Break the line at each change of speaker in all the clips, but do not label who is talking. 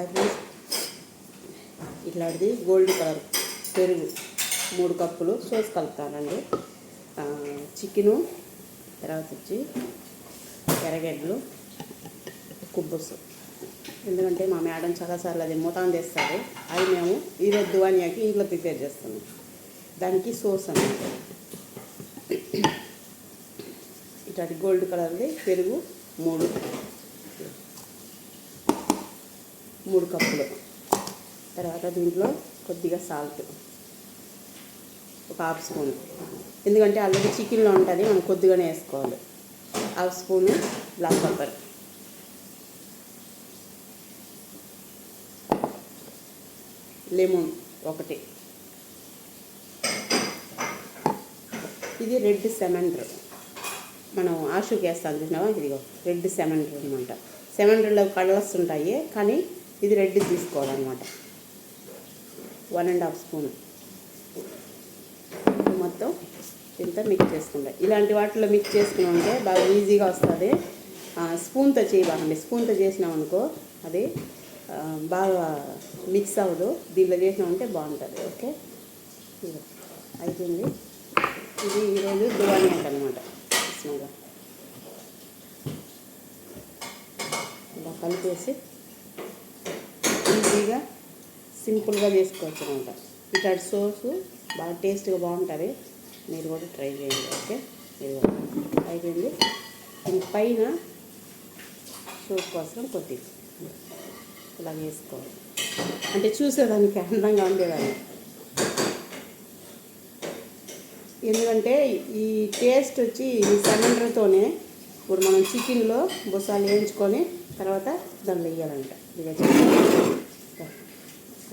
అది ఇట్లాంటిది gold colour పెరుగు 3 కప్పులు సోస్ కలుపుతానండి. చికెను, తర్వాత వచ్చి ఎర్రగడ్డలు, కుబ్బుసు. ఎందుకంటే మా మేడం చాలాసార్లు అది మూతాన్ తెస్తారు. అది మేము ఈరోజు దువానియాకి ఇంట్లో ప్రిపేర్ చేస్తున్నాం. దానికి సోస్ అన్నమాట. ఇట్లాంటి గోల్డ్ కలర్ది పెరుగు 3 కప్పులు. తర్వాత దీంట్లో కొద్దిగా సాల్ట్ ఒక హాఫ్ స్పూన్, ఎందుకంటే ఆల్రెడీ చికెన్లో ఉంటుంది, మనం కొద్దిగానే వేసుకోవాలి. Half spoon black pepper, lemon 1, ఇది రెడ్ సెమండర్, మనం ఆషుకి వేస్తాను చూసినావా, ఇదిగో రెడ్ సెమండర్ అనమాట. సెమండర్లో కలర్స్ ఉంటాయి, కానీ ఇది రెడ్ తీసుకోవాలన్నమాట. 1.5 స్పూన్ మొత్తం ఇంత మిక్స్ చేసుకుంటాం. ఇలాంటి వాటిలో మిక్స్ చేసుకున్నామంటే బాగా ఈజీగా వస్తుంది. స్పూన్తో చేయబాకండి, స్పూన్తో చేసినామనుకో అది బాగా మిక్స్ అవ్వదు. దీంట్లో చేసినామంటే బాగుంటుంది. ఓకే, అయిపోయింది. ఇది ఈరోజు దువానియా అనమాట. ఇష్టంగా ఇలా కలిపేసి ఈజీగా సింపుల్గా చేసుకోవచ్చు అనమాట. ఇట్లాంటి సోసు బాగా టేస్ట్గా బాగుంటుంది, మీరు కూడా ట్రై చేయండి. ఓకే, ఇది అయిపోయింది. దీని పైన సోప్ కోసం కొద్దిగా ఇలా వేసుకోవాలి, అంటే చూసేదానికి అందంగా ఉండేదాన్ని. ఎందుకంటే ఈ టేస్ట్ వచ్చి ఈ సిలిండర్తోనే ఇప్పుడు మనం చికెన్లో బొసాలు వేయించుకొని తర్వాత దాన్ని వేయాలంట.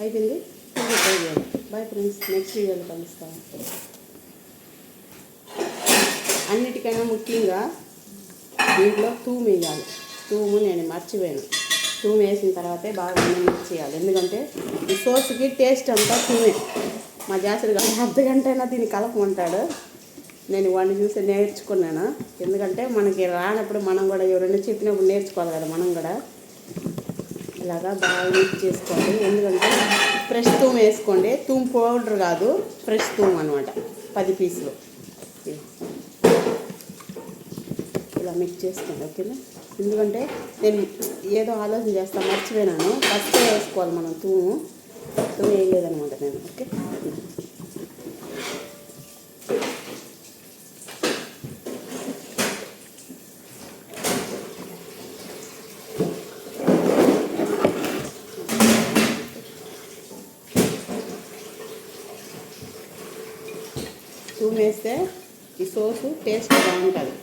అయిపోయింది. ట్రై చేయాలి. బాయ్ ఫ్రెండ్స్, నెక్స్ట్ వీడియోలో కలుస్తాను. అన్నిటికైనా ముఖ్యంగా దీంట్లో తూము వేయాలి. తూము నేను మర్చిపోయాను. తూము వేసిన తర్వాతే బాగా మిక్స్ చేయాలి, ఎందుకంటే ఈ సోస్కి టేస్ట్ అంతా తూమే. మా జాసుడు గారు అర్ధగంట అయినా దీన్ని కలపమంటాడు. నేను వాడిని చూసి నేర్చుకున్నాను, ఎందుకంటే మనకి రానప్పుడు మనం కూడా ఎవరైనా చెప్పినప్పుడు నేర్చుకోవాలి కదా. మనం కూడా ఇలాగా బాగా మిక్స్ చేసుకోవాలి. ఎందుకంటే ఫ్రెష్ తూము వేసుకోండి, తూము పౌడర్ కాదు, ఫ్రెష్ తూము అనమాట. 10 పీసులు ఇలా మిక్స్ చేసుకోండి. ఓకేనా, ఎందుకంటే నేను ఏదో ఆలోచన చేస్తాను, మర్చిపోయినాను. ఫస్ట్ వేసుకోవాలి మనం తూము వేయలేదనమాట నేను. ఓకే, తూము వేస్తే ఈ సోసు టేస్ట్ బాగుంటుంది.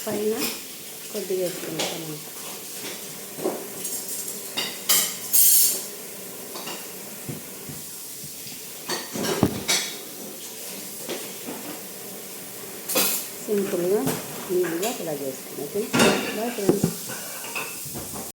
పైన కొద్దిగా వేసుకుంటాను. సింపుల్గా ఈజీగా ఇలా చేసుకున్నాను. Bye friends.